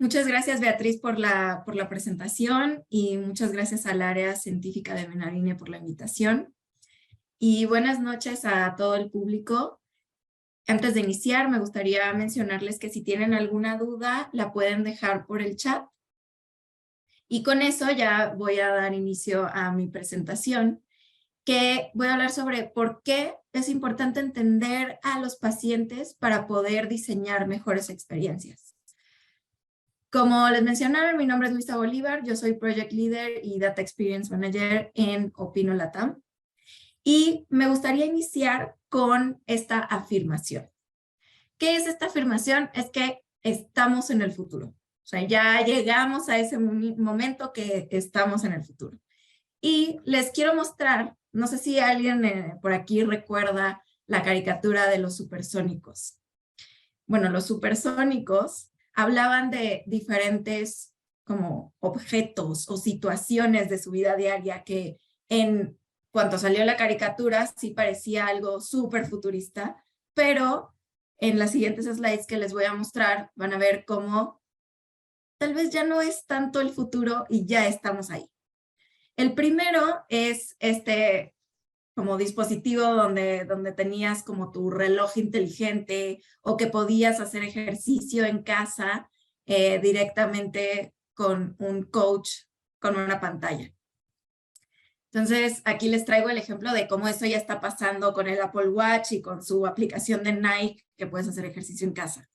Muchas gracias, Beatriz, por la presentación y muchas gracias al área científica de Menarine por la invitación. Y buenas noches a todo el público. Antes de iniciar, me gustaría mencionarles que si tienen alguna duda, la pueden dejar por el chat. Y con eso ya voy a dar inicio a mi presentación, que voy a hablar sobre por qué es importante entender a los pacientes para poder diseñar mejores experiencias. Como les mencionaron, mi nombre es Luisa Bolívar, yo soy Project Leader y Data Experience Manager en Opino Latam. Y me gustaría iniciar con esta afirmación. ¿Qué es esta afirmación? Es que estamos en el futuro. O sea, ya llegamos a ese momento que estamos en el futuro. Y les quiero mostrar, no sé si alguien por aquí recuerda la caricatura de los supersónicos. Bueno, los supersónicos hablaban de diferentes como objetos o situaciones de su vida diaria que en cuanto salió la caricatura sí parecía algo súper futurista, pero en las siguientes slides que les voy a mostrar van a ver cómo tal vez ya no es tanto el futuro y ya estamos ahí. El primero es este como dispositivo donde tenías como tu reloj inteligente o que podías hacer ejercicio en casa directamente con un coach con una pantalla. Entonces, aquí les traigo el ejemplo de cómo eso ya está pasando con el Apple Watch y con su aplicación de Nike, que puedes hacer ejercicio en casa.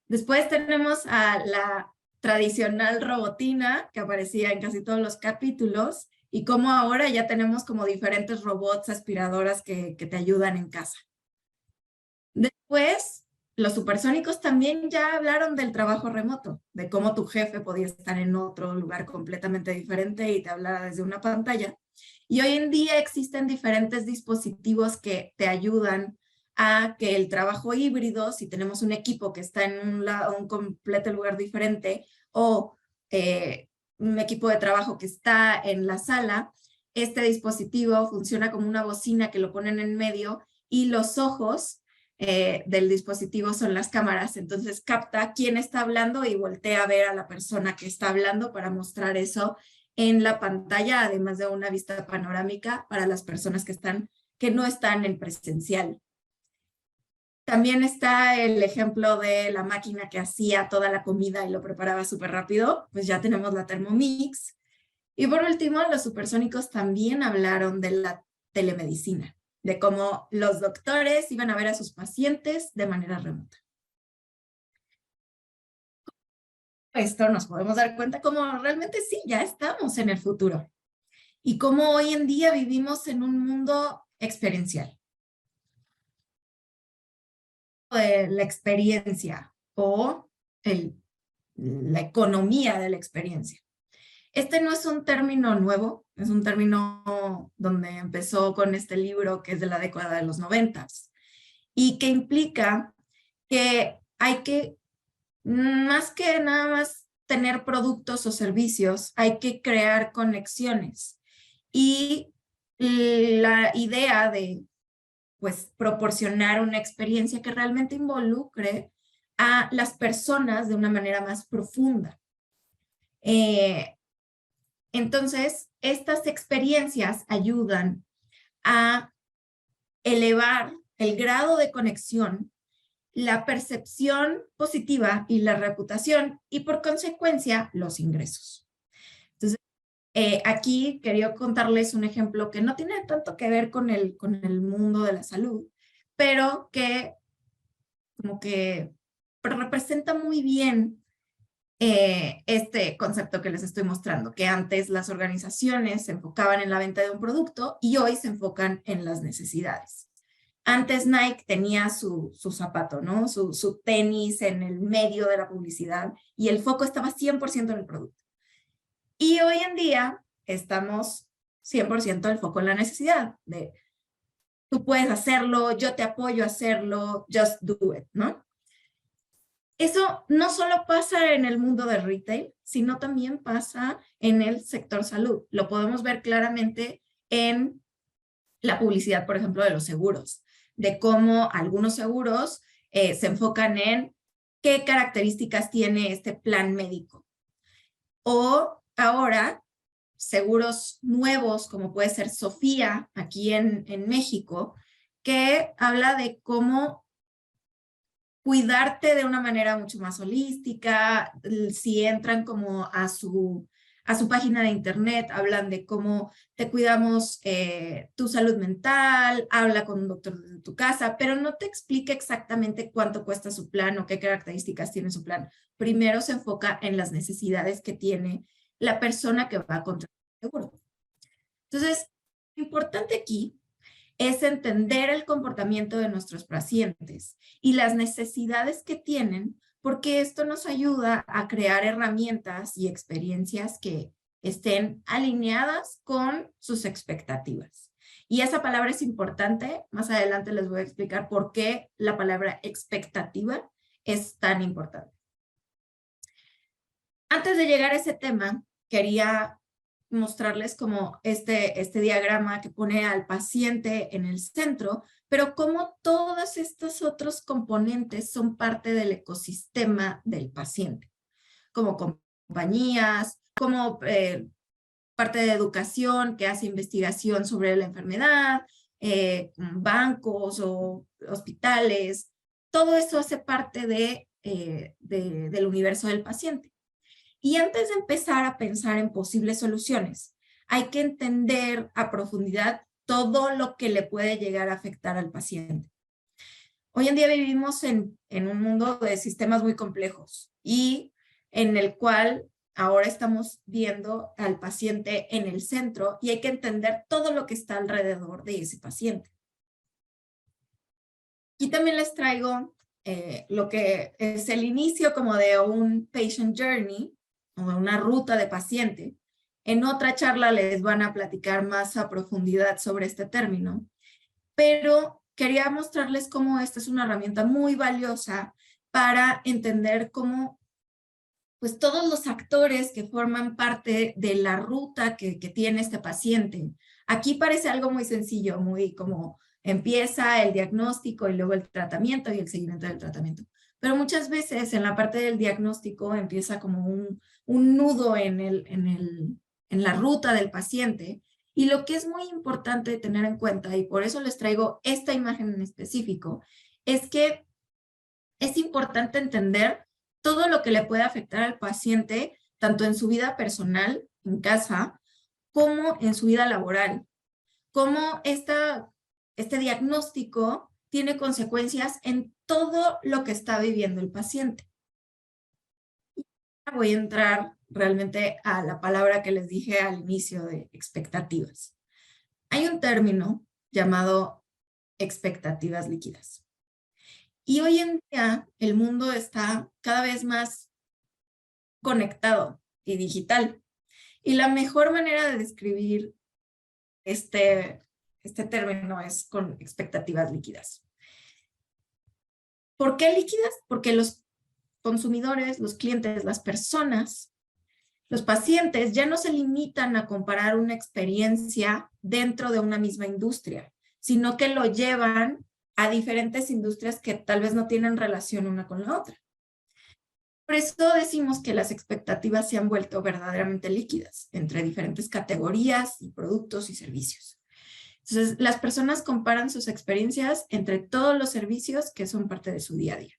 Después tenemos a la tradicional robotina, que aparecía en casi todos los capítulos, y cómo ahora ya tenemos como diferentes robots aspiradoras que te ayudan en casa. Después, los supersónicos también ya hablaron del trabajo remoto, de cómo tu jefe podía estar en otro lugar completamente diferente y te hablara desde una pantalla. Y hoy en día existen diferentes dispositivos que te ayudan a que el trabajo híbrido, si tenemos un equipo que está en un completo lugar diferente o un equipo de trabajo que está en la sala, este dispositivo funciona como una bocina que lo ponen en medio y los ojos del dispositivo son las cámaras, entonces capta quién está hablando y voltea a ver a la persona que está hablando para mostrar eso en la pantalla, además de una vista panorámica para las personas que no están en presencial. También está el ejemplo de la máquina que hacía toda la comida y lo preparaba súper rápido, pues ya tenemos la Thermomix. Y por último, los supersónicos también hablaron de la telemedicina, de cómo los doctores iban a ver a sus pacientes de manera remota. Esto nos podemos dar cuenta como realmente sí, ya estamos en el futuro. Y cómo hoy en día vivimos en un mundo experiencial. La experiencia o la economía de la experiencia. Este no es un término nuevo, es un término donde empezó con este libro que es de la década de los 90 y que implica que hay que, más que nada más tener productos o servicios, hay que crear conexiones. Y la idea de pues proporcionar una experiencia que realmente involucre a las personas de una manera más profunda. Entonces, estas experiencias ayudan a elevar el grado de conexión, la percepción positiva y la reputación y por consecuencia los ingresos. Entonces, aquí quería contarles un ejemplo que no tiene tanto que ver con el mundo de la salud, pero que como que representa muy bien este concepto que les estoy mostrando, que antes las organizaciones se enfocaban en la venta de un producto y hoy se enfocan en las necesidades. Antes Nike tenía su zapato, ¿no? Su tenis en el medio de la publicidad y el foco estaba 100% en el producto. Y hoy en día estamos 100% el foco en la necesidad de tú puedes hacerlo, yo te apoyo a hacerlo, just do it, ¿no? Eso no solo pasa en el mundo del retail, sino también pasa en el sector salud. Lo podemos ver claramente en la publicidad, por ejemplo, de los seguros, de cómo algunos seguros se enfocan en qué características tiene este plan médico. O ahora, seguros nuevos, como puede ser Sofía, aquí en México, que habla de cómo cuidarte de una manera mucho más holística. Si entran como a su página de internet, hablan de cómo te cuidamos tu salud mental, habla con un doctor de tu casa, pero no te explica exactamente cuánto cuesta su plan o qué características tiene su plan. Primero se enfoca en las necesidades que tiene la persona que va a contratar el seguro. Entonces, lo importante aquí es entender el comportamiento de nuestros pacientes y las necesidades que tienen, porque esto nos ayuda a crear herramientas y experiencias que estén alineadas con sus expectativas. Y esa palabra es importante. Más adelante les voy a explicar por qué la palabra expectativa es tan importante. Antes de llegar a ese tema, quería mostrarles como este diagrama que pone al paciente en el centro, pero como todos estos otros componentes son parte del ecosistema del paciente, como compañías, como parte de educación que hace investigación sobre la enfermedad, bancos o hospitales, todo eso hace parte del universo del paciente. Y antes de empezar a pensar en posibles soluciones, hay que entender a profundidad todo lo que le puede llegar a afectar al paciente. Hoy en día vivimos en un mundo de sistemas muy complejos y en el cual ahora estamos viendo al paciente en el centro y hay que entender todo lo que está alrededor de ese paciente. Y también les traigo lo que es el inicio como de un patient journey, o una ruta de paciente. En otra charla les van a platicar más a profundidad sobre este término, pero quería mostrarles cómo esta es una herramienta muy valiosa para entender cómo pues todos los actores que forman parte de la ruta que tiene este paciente. Aquí parece algo muy sencillo, muy como empieza el diagnóstico y luego el tratamiento y el seguimiento del tratamiento. Pero muchas veces en la parte del diagnóstico empieza como un nudo en la ruta del paciente. Y lo que es muy importante tener en cuenta, y por eso les traigo esta imagen en específico, es que es importante entender todo lo que le puede afectar al paciente, tanto en su vida personal, en casa, como en su vida laboral. Cómo este diagnóstico tiene consecuencias en todo lo que está viviendo el paciente. Voy a entrar realmente a la palabra que les dije al inicio de expectativas. Hay un término llamado expectativas líquidas. Y hoy en día el mundo está cada vez más conectado y digital. Y la mejor manera de describir este término es con expectativas líquidas. ¿Por qué líquidas? Porque los consumidores, los clientes, las personas, los pacientes ya no se limitan a comparar una experiencia dentro de una misma industria, sino que lo llevan a diferentes industrias que tal vez no tienen relación una con la otra. Por eso decimos que las expectativas se han vuelto verdaderamente líquidas entre diferentes categorías y productos y servicios. Entonces, las personas comparan sus experiencias entre todos los servicios que son parte de su día a día.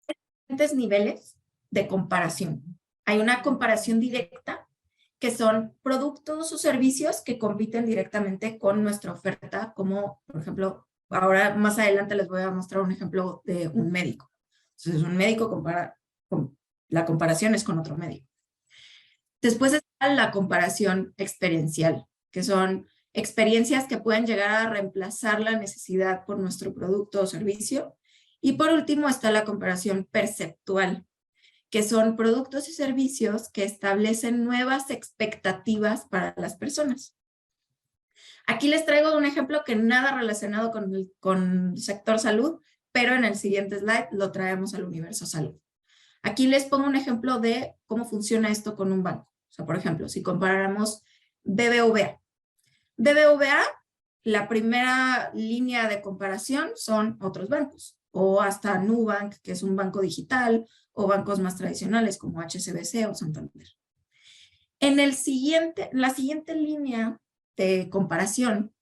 Hay diferentes niveles de comparación. Hay una comparación directa, que son productos o servicios que compiten directamente con nuestra oferta, como, por ejemplo, ahora más adelante les voy a mostrar un ejemplo de un médico. Entonces, un médico la comparación es con otro médico. Después está la comparación experiencial, que son experiencias que pueden llegar a reemplazar la necesidad por nuestro producto o servicio. Y por último está la comparación perceptual, que son productos y servicios que establecen nuevas expectativas para las personas. Aquí les traigo un ejemplo que nada relacionado con el sector salud, pero en el siguiente slide lo traemos al universo salud. Aquí les pongo un ejemplo de cómo funciona esto con un banco. O sea, por ejemplo, si comparáramos BBVA. BBVA, la primera línea de comparación son otros bancos. o hasta Nubank, que es un banco digital, o bancos más tradicionales como HSBC o Santander. En la siguiente línea de comparación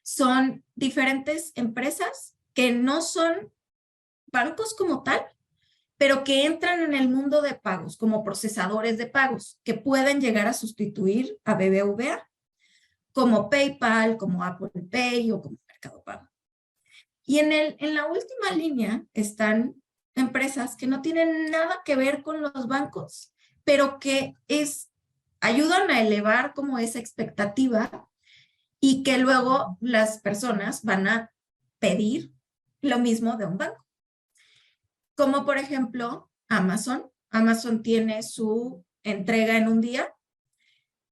son diferentes empresas que no son bancos como tal, pero que entran en el mundo de pagos como procesadores de pagos, que pueden llegar a sustituir a BBVA, como PayPal, como Apple Pay o como Mercado Pago. Y en la última línea están empresas que no tienen nada que ver con los bancos, pero que ayudan a elevar como esa expectativa y que luego las personas van a pedir lo mismo de un banco. Como por ejemplo Amazon. Amazon tiene su entrega en un día.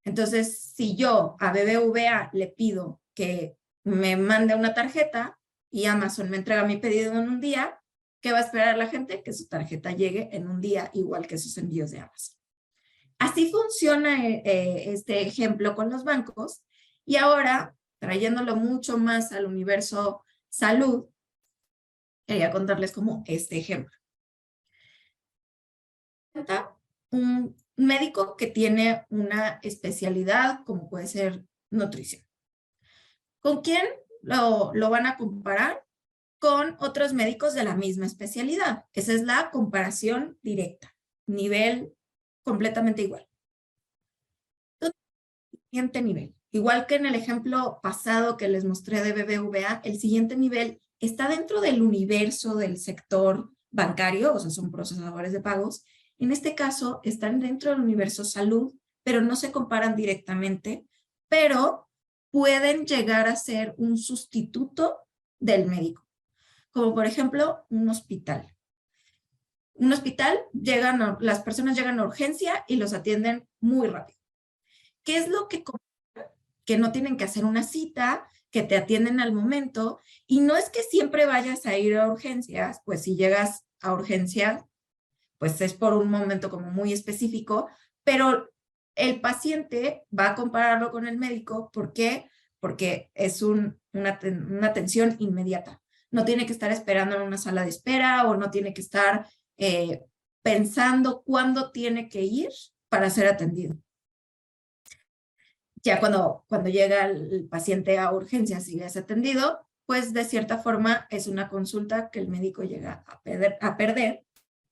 Entonces, si yo a BBVA le pido que me mande una tarjeta y Amazon me entrega mi pedido en un día, ¿qué va a esperar la gente? Que su tarjeta llegue en un día, igual que sus envíos de Amazon. Así funciona este ejemplo con los bancos. Y ahora, trayéndolo mucho más al universo salud, quería contarles como este ejemplo. Un médico que tiene una especialidad como puede ser nutrición. ¿Con quién lo van a comparar? Con otros médicos de la misma especialidad. Esa es la comparación directa, nivel completamente igual. Siguiente nivel. Igual que en el ejemplo pasado que les mostré de BBVA, el siguiente nivel está dentro del universo del sector bancario, o sea, son procesadores de pagos. En este caso, están dentro del universo salud, pero no se comparan directamente, pero pueden llegar a ser un sustituto del médico. Como por ejemplo, un hospital. Un hospital, las personas llegan a urgencia y los atienden muy rápido. ¿Qué es lo que no tienen que hacer una cita, que te atienden al momento? Y no es que siempre vayas a ir a urgencias, pues si llegas a urgencias, pues es por un momento como muy específico, pero el paciente va a compararlo con el médico. ¿Por qué? Porque es una atención inmediata. No tiene que estar esperando en una sala de espera o no tiene que estar pensando cuándo tiene que ir para ser atendido. Ya cuando llega el paciente a urgencias y es atendido, pues de cierta forma es una consulta que el médico llega a perder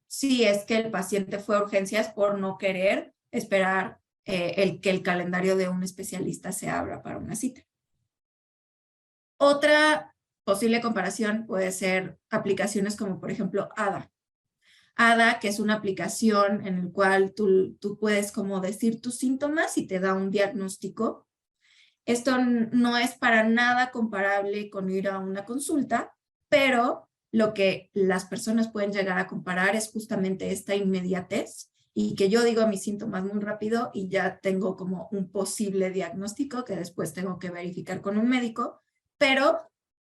si es que el paciente fue a urgencias por no querer esperar que el calendario de un especialista se abra para una cita. Otra posible comparación puede ser aplicaciones como por ejemplo ADA. ADA, que es una aplicación en la cual tú puedes como decir tus síntomas y te da un diagnóstico. Esto no es para nada comparable con ir a una consulta, pero lo que las personas pueden llegar a comparar es justamente esta inmediatez y que yo digo mis síntomas muy rápido y ya tengo como un posible diagnóstico que después tengo que verificar con un médico, pero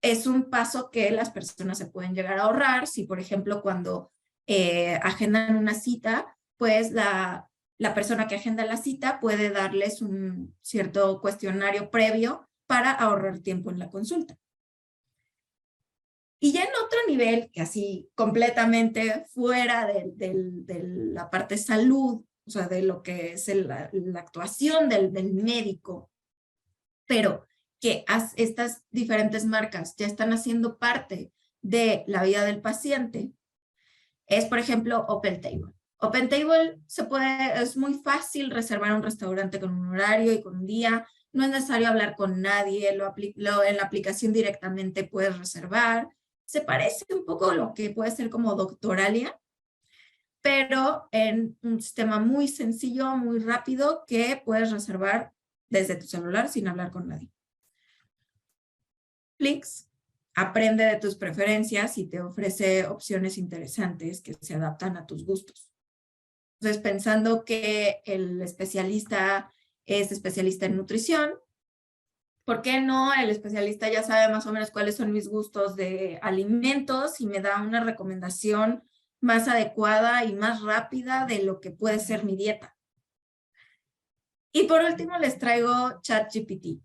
es un paso que las personas se pueden llegar a ahorrar si, por ejemplo, cuando agendan una cita, pues la persona que agenda la cita puede darles un cierto cuestionario previo para ahorrar tiempo en la consulta. Y ya en otro nivel, que así completamente fuera de la parte salud, o sea, de lo que es la actuación del médico, pero que estas diferentes marcas ya están haciendo parte de la vida del paciente, es, por ejemplo, OpenTable. OpenTable es muy fácil reservar un restaurante con un horario y con un día. No es necesario hablar con nadie, en la aplicación directamente puedes reservar. Se parece un poco a lo que puede ser como Doctoralia, pero en un sistema muy sencillo, muy rápido, que puedes reservar desde tu celular sin hablar con nadie. Flix aprende de tus preferencias y te ofrece opciones interesantes que se adaptan a tus gustos. Entonces, pensando que el especialista es especialista en nutrición, ¿por qué no? El especialista ya sabe más o menos cuáles son mis gustos de alimentos y me da una recomendación más adecuada y más rápida de lo que puede ser mi dieta. Y por último les traigo ChatGPT.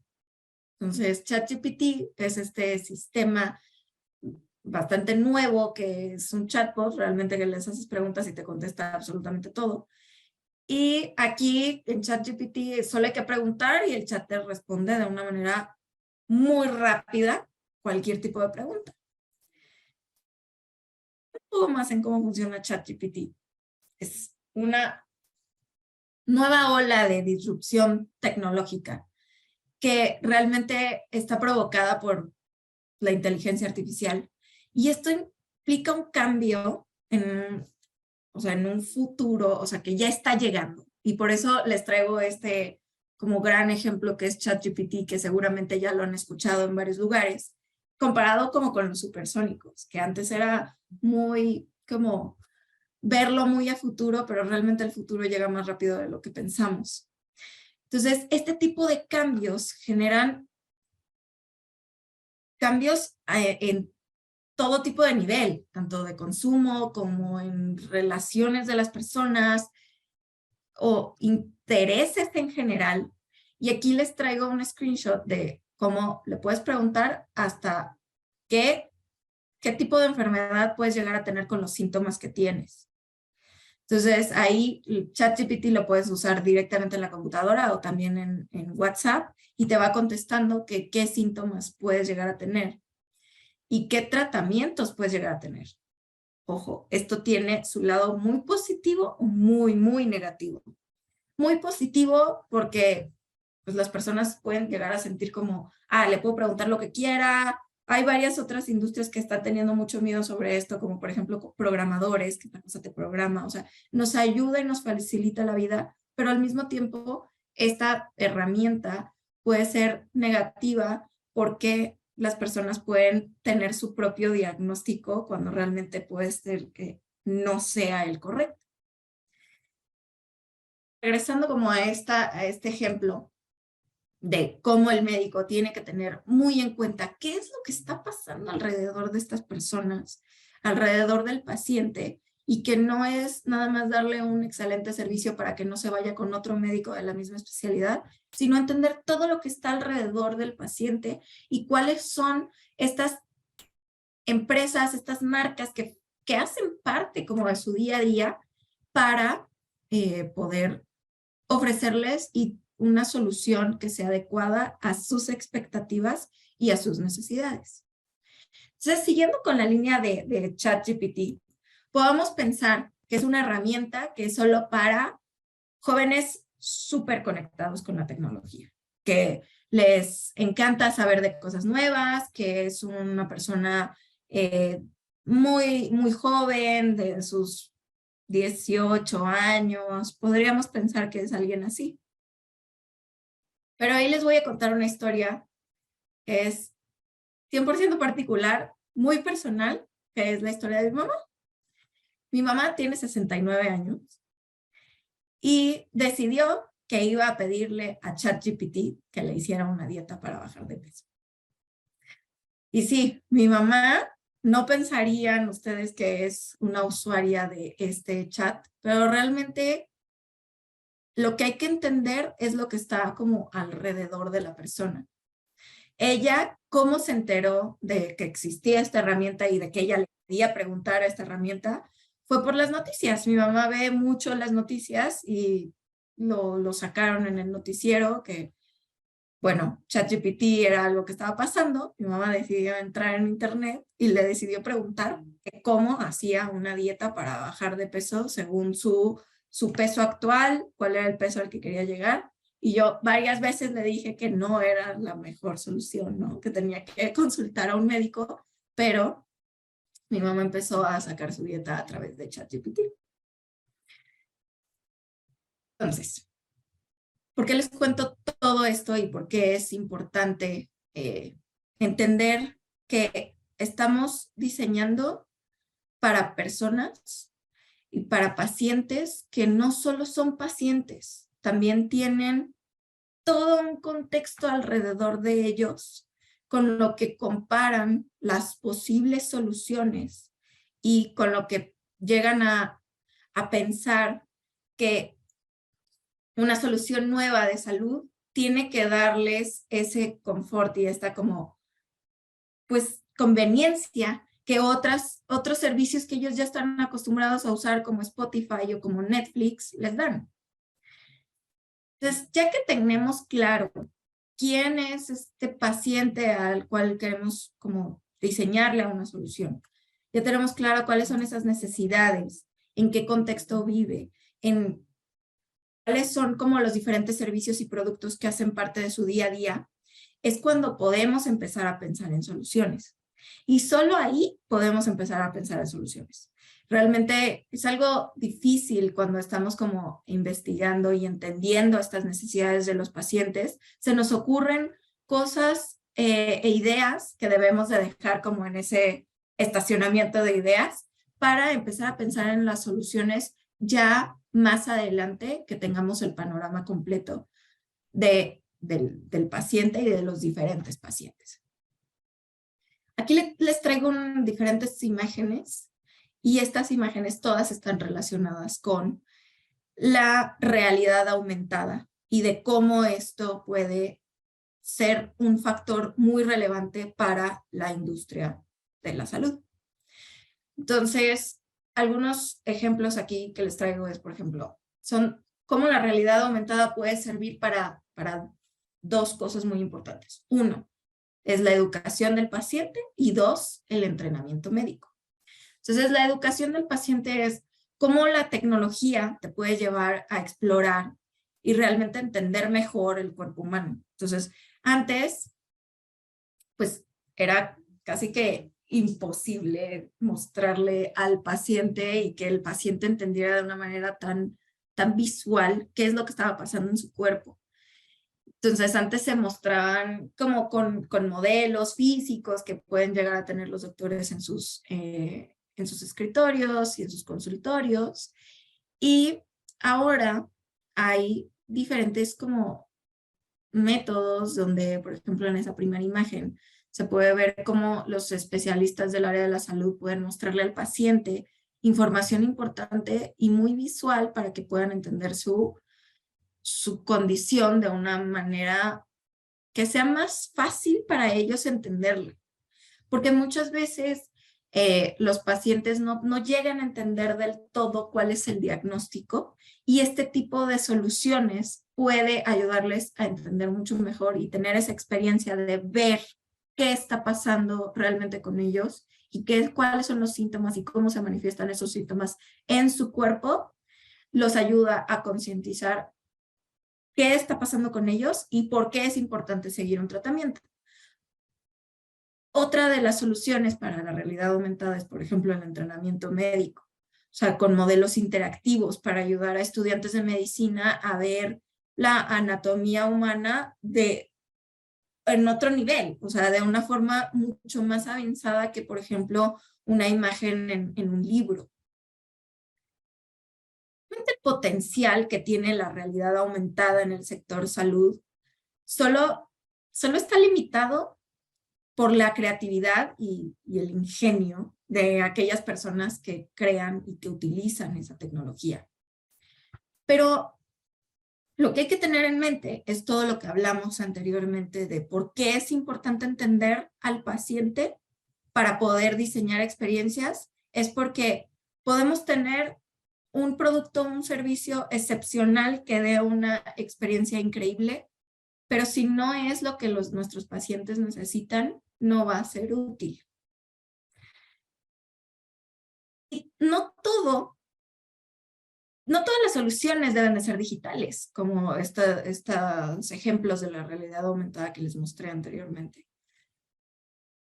Entonces, ChatGPT es este sistema bastante nuevo, que es un chatbot, realmente que les haces preguntas y te contesta absolutamente todo. Y aquí en ChatGPT solo hay que preguntar y el chat te responde de una manera muy rápida cualquier tipo de pregunta. Un poco más en cómo funciona ChatGPT. Es una nueva ola de disrupción tecnológica que realmente está provocada por la inteligencia artificial. Y esto implica un cambio o sea, en un futuro, o sea, que ya está llegando. Y por eso les traigo este como gran ejemplo que es ChatGPT, que seguramente ya lo han escuchado en varios lugares, comparado como con los supersónicos, que antes era muy como verlo muy a futuro, pero realmente el futuro llega más rápido de lo que pensamos. Entonces, este tipo de cambios generan cambios en todo tipo de nivel, tanto de consumo como en relaciones de las personas o intereses en general. Y aquí les traigo un screenshot de cómo le puedes preguntar hasta qué tipo de enfermedad puedes llegar a tener con los síntomas que tienes. Entonces ahí ChatGPT lo puedes usar directamente en la computadora o también en WhatsApp y te va contestando que qué síntomas puedes llegar a tener y qué tratamientos puedes llegar a tener. Ojo, esto tiene su lado muy positivo o muy, muy negativo. Muy positivo porque pues, las personas pueden llegar a sentir como, le puedo preguntar lo que quiera. Hay varias otras industrias que están teniendo mucho miedo sobre esto, como por ejemplo programadores, que esta cosa te programa, o sea, nos ayuda y nos facilita la vida, pero al mismo tiempo esta herramienta puede ser negativa porque las personas pueden tener su propio diagnóstico cuando realmente puede ser que no sea el correcto. Regresando como a este ejemplo de cómo el médico tiene que tener muy en cuenta qué es lo que está pasando alrededor de estas personas, alrededor del paciente, y que no es nada más darle un excelente servicio para que no se vaya con otro médico de la misma especialidad, sino entender todo lo que está alrededor del paciente y cuáles son estas empresas, estas marcas que hacen parte como de su día a día para poder ofrecerles una solución que sea adecuada a sus expectativas y a sus necesidades. Entonces, siguiendo con la línea de ChatGPT, podemos pensar que es una herramienta que es solo para jóvenes súper conectados con la tecnología, que les encanta saber de cosas nuevas, que es una persona muy, muy joven, de sus 18 años, podríamos pensar que es alguien así. Pero ahí les voy a contar una historia que es 100% particular, muy personal, que es la historia de mi mamá. Mi mamá tiene 69 años y decidió que iba a pedirle a ChatGPT que le hiciera una dieta para bajar de peso. Y sí, mi mamá, no pensarían ustedes que es una usuaria de este chat, pero realmente lo que hay que entender es lo que está como alrededor de la persona. Ella, ¿cómo se enteró de que existía esta herramienta y de que ella le podía preguntar a esta herramienta? Fue por las noticias. Mi mamá ve mucho las noticias y lo sacaron en el noticiero que, bueno, ChatGPT era algo que estaba pasando. Mi mamá decidió entrar en internet y le decidió preguntar cómo hacía una dieta para bajar de peso según su peso actual, cuál era el peso al que quería llegar. Y yo varias veces le dije que no era la mejor solución, ¿no? Que tenía que consultar a un médico, pero mi mamá empezó a sacar su dieta a través de ChatGPT. Entonces, ¿por qué les cuento todo esto y por qué es importante entender que estamos diseñando para personas y para pacientes que no solo son pacientes, también tienen todo un contexto alrededor de ellos con lo que comparan las posibles soluciones y con lo que llegan a pensar que una solución nueva de salud tiene que darles ese confort y esta como, pues, conveniencia que otros servicios que ellos ya están acostumbrados a usar como Spotify o como Netflix les dan. Entonces, ya que tenemos claro quién es este paciente al cual queremos como diseñarle una solución, ya tenemos claro cuáles son esas necesidades, en qué contexto vive, en cuáles son como los diferentes servicios y productos que hacen parte de su día a día, es cuando podemos empezar a pensar en soluciones. Y solo ahí podemos empezar a pensar en soluciones. Realmente es algo difícil cuando estamos como investigando y entendiendo estas necesidades de los pacientes. Se nos ocurren cosas e ideas que debemos de dejar como en ese estacionamiento de ideas para empezar a pensar en las soluciones ya más adelante que tengamos el panorama completo del paciente y de los diferentes pacientes. Aquí les traigo diferentes imágenes y estas imágenes todas están relacionadas con la realidad aumentada y de cómo esto puede ser un factor muy relevante para la industria de la salud. Entonces, algunos ejemplos aquí que les traigo es, por ejemplo, son cómo la realidad aumentada puede servir para dos cosas muy importantes. Uno, es la educación del paciente y dos, el entrenamiento médico. Entonces, la educación del paciente es cómo la tecnología te puede llevar a explorar y realmente entender mejor el cuerpo humano. Entonces, antes, pues era casi que imposible mostrarle al paciente y que el paciente entendiera de una manera tan visual qué es lo que estaba pasando en su cuerpo. Entonces, antes se mostraban como con modelos físicos que pueden llegar a tener los doctores en sus escritorios y en sus consultorios. Y ahora hay diferentes como métodos donde, por ejemplo, en esa primera imagen se puede ver cómo los especialistas del área de la salud pueden mostrarle al paciente información importante y muy visual para que puedan entender su condición de una manera que sea más fácil para ellos entenderlo. Porque muchas veces los pacientes no llegan a entender del todo cuál es el diagnóstico y este tipo de soluciones puede ayudarles a entender mucho mejor y tener esa experiencia de ver qué está pasando realmente con ellos y cuáles son los síntomas y cómo se manifiestan esos síntomas en su cuerpo, los ayuda a concientizar qué está pasando con ellos y por qué es importante seguir un tratamiento. Otra de las soluciones para la realidad aumentada es, por ejemplo, el entrenamiento médico, o sea, con modelos interactivos para ayudar a estudiantes de medicina a ver la anatomía humana en otro nivel, o sea, de una forma mucho más avanzada que, por ejemplo, una imagen en un libro. El potencial que tiene la realidad aumentada en el sector salud solo está limitado por la creatividad y el ingenio de aquellas personas que crean y que utilizan esa tecnología. Pero lo que hay que tener en mente es todo lo que hablamos anteriormente de por qué es importante entender al paciente para poder diseñar experiencias. Es porque podemos tener un producto, un servicio excepcional que dé una experiencia increíble, pero si no es lo que nuestros pacientes necesitan, no va a ser útil. Y no todas las soluciones deben de ser digitales, como estos ejemplos de la realidad aumentada que les mostré anteriormente.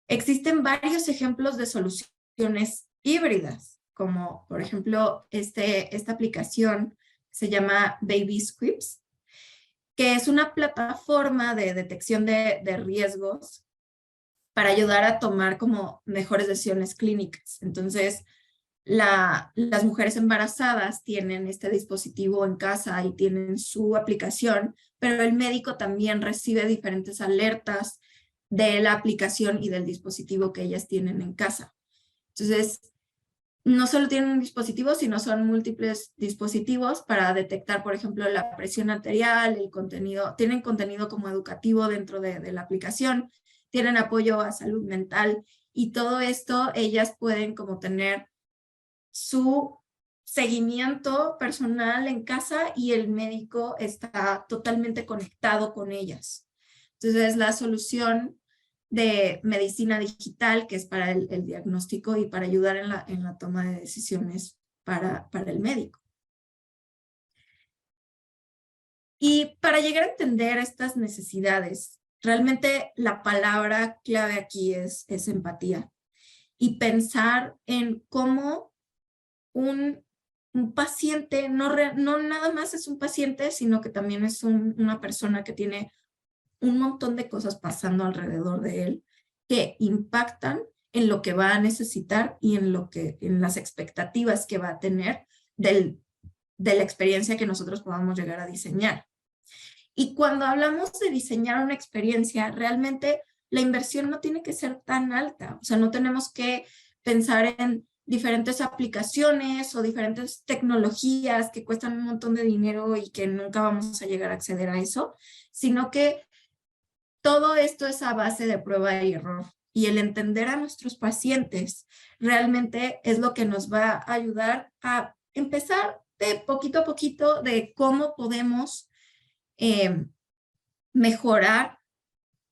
Existen varios ejemplos de soluciones híbridas, como por ejemplo esta aplicación se llama Baby Scripts, que es una plataforma de detección de riesgos para ayudar a tomar como mejores decisiones clínicas. Entonces, las mujeres embarazadas tienen este dispositivo en casa y tienen su aplicación, pero el médico también recibe diferentes alertas de la aplicación y del dispositivo que ellas tienen en casa. Entonces, no solo tienen un dispositivo, sino son múltiples dispositivos para detectar, por ejemplo, la presión arterial, el contenido, tienen contenido como educativo dentro de la aplicación. tienen apoyo a salud mental y todo esto, ellas pueden como tener su seguimiento personal en casa y el médico está totalmente conectado con ellas. Entonces, la solución de medicina digital, que es para el diagnóstico y para ayudar en la toma de decisiones para el médico. Y para llegar a entender estas necesidades, realmente la palabra clave aquí es empatía y pensar en cómo un paciente no nada más es un paciente, sino que también es una persona que tiene un montón de cosas pasando alrededor de él que impactan en lo que va a necesitar y en las expectativas que va a tener de la experiencia que nosotros podamos llegar a diseñar. Y cuando hablamos de diseñar una experiencia, realmente la inversión no tiene que ser tan alta. O sea, no tenemos que pensar en diferentes aplicaciones o diferentes tecnologías que cuestan un montón de dinero y que nunca vamos a llegar a acceder a eso, sino que todo esto es a base de prueba y error. Y el entender a nuestros pacientes realmente es lo que nos va a ayudar a empezar de poquito a poquito de cómo podemos mejorar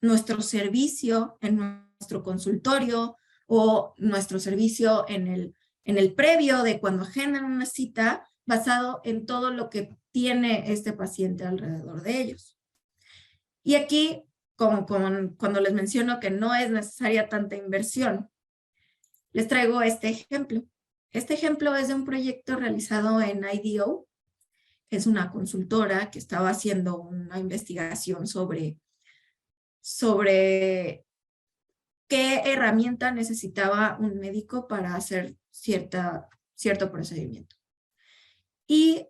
nuestro servicio en nuestro consultorio o nuestro servicio en el previo de cuando agendan una cita basado en todo lo que tiene este paciente alrededor de ellos. Y aquí, como cuando les menciono que no es necesaria tanta inversión, les traigo este ejemplo. Este ejemplo es de un proyecto realizado en IDEO. Es una consultora que estaba haciendo una investigación sobre qué herramienta necesitaba un médico para hacer cierto procedimiento. Y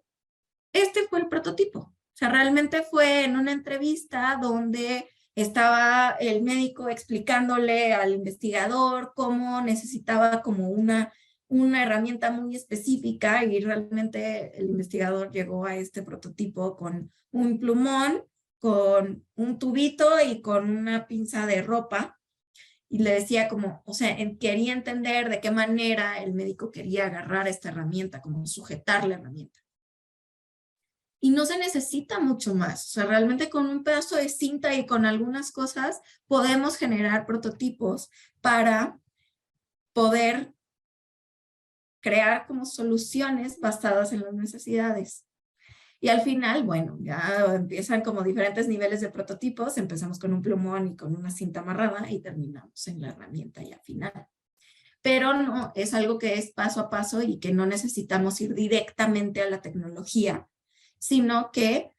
este fue el prototipo. O sea, realmente fue en una entrevista donde estaba el médico explicándole al investigador cómo necesitaba como una herramienta muy específica y realmente el investigador llegó a este prototipo con un plumón, con un tubito y con una pinza de ropa. Y le decía como, o sea, quería entender de qué manera el médico quería agarrar esta herramienta, como sujetar la herramienta. Y no se necesita mucho más. O sea, realmente con un pedazo de cinta y con algunas cosas podemos generar prototipos para poder crear como soluciones basadas en las necesidades. Y al final, bueno, ya empiezan como diferentes niveles de prototipos. Empezamos con un plumón y con una cinta amarrada y terminamos en la herramienta ya final. Pero no, es algo que es paso a paso y que no necesitamos ir directamente a la tecnología, sino que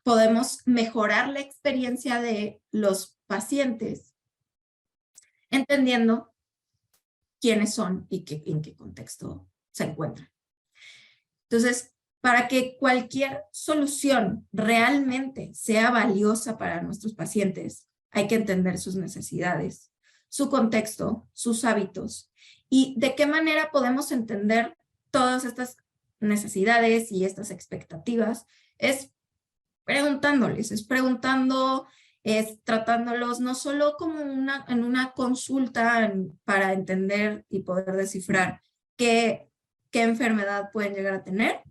podemos mejorar la experiencia de los pacientes entendiendo quiénes son y en qué contexto se encuentran. Entonces, para que cualquier solución realmente sea valiosa para nuestros pacientes, hay que entender sus necesidades, su contexto, sus hábitos y de qué manera podemos entender todas estas necesidades y estas expectativas. Es preguntándoles, es preguntando, es tratándolos no solo como en una consulta para entender y poder descifrar qué enfermedad pueden llegar a tener,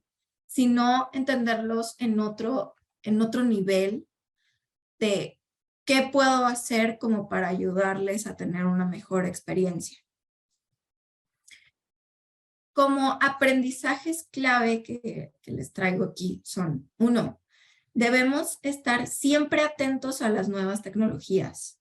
sino entenderlos en otro nivel de qué puedo hacer como para ayudarles a tener una mejor experiencia. Como aprendizajes clave que les traigo aquí son, 1, debemos estar siempre atentos a las nuevas tecnologías,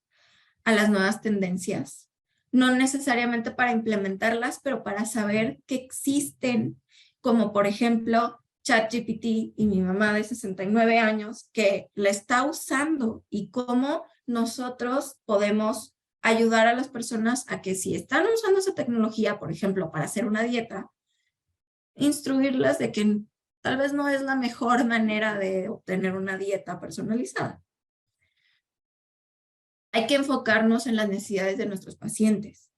a las nuevas tendencias, no necesariamente para implementarlas, pero para saber que existen, como por ejemplo ChatGPT y mi mamá de 69 años que la está usando y cómo nosotros podemos ayudar a las personas a que si están usando esa tecnología, por ejemplo, para hacer una dieta, instruirlas de que tal vez no es la mejor manera de obtener una dieta personalizada. Hay que enfocarnos en las necesidades de nuestros pacientes,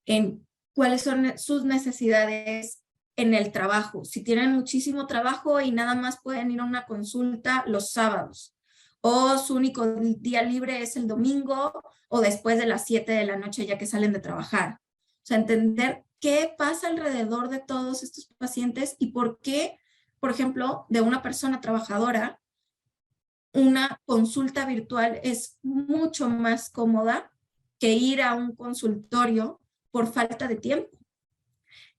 en cuáles son sus necesidades en el trabajo. Si tienen muchísimo trabajo y nada más pueden ir a una consulta los sábados, o su único día libre es el domingo o después de las 7 de la noche ya que salen de trabajar. O sea, entender qué pasa alrededor de todos estos pacientes y por qué, por ejemplo, de una persona trabajadora, una consulta virtual es mucho más cómoda que ir a un consultorio por falta de tiempo.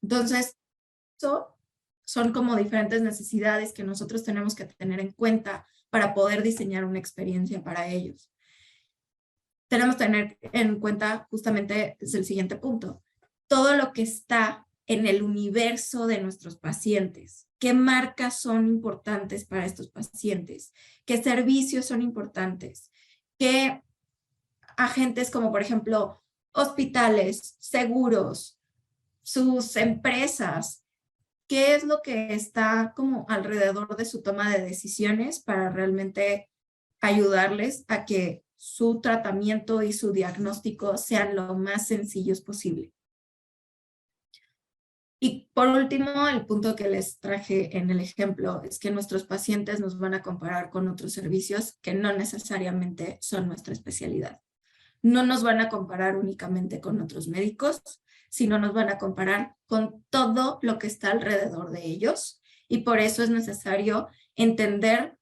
Entonces, eso son como diferentes necesidades que nosotros tenemos que tener en cuenta para poder diseñar una experiencia para ellos. Tenemos que tener en cuenta justamente desde el siguiente punto, todo lo que está en el universo de nuestros pacientes. ¿Qué marcas son importantes para estos pacientes? ¿Qué servicios son importantes? ¿Qué agentes como por ejemplo hospitales, seguros, sus empresas? ¿Qué es lo que está como alrededor de su toma de decisiones para realmente ayudarles a que su tratamiento y su diagnóstico sean lo más sencillos posible? Y por último, el punto que les traje en el ejemplo es que nuestros pacientes nos van a comparar con otros servicios que no necesariamente son nuestra especialidad. No nos van a comparar únicamente con otros médicos, sino nos van a comparar con todo lo que está alrededor de ellos. Y por eso es necesario entender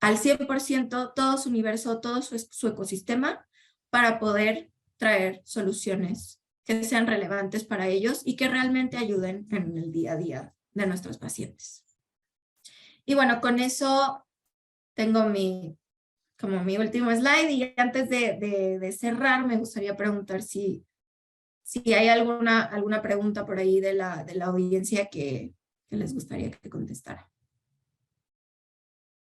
al 100% todo su universo, todo su ecosistema, para poder traer soluciones que sean relevantes para ellos y que realmente ayuden en el día a día de nuestros pacientes. Y bueno, con eso tengo como mi último slide, y antes de cerrar me gustaría preguntar si hay alguna pregunta por ahí de la audiencia que les gustaría que contestara.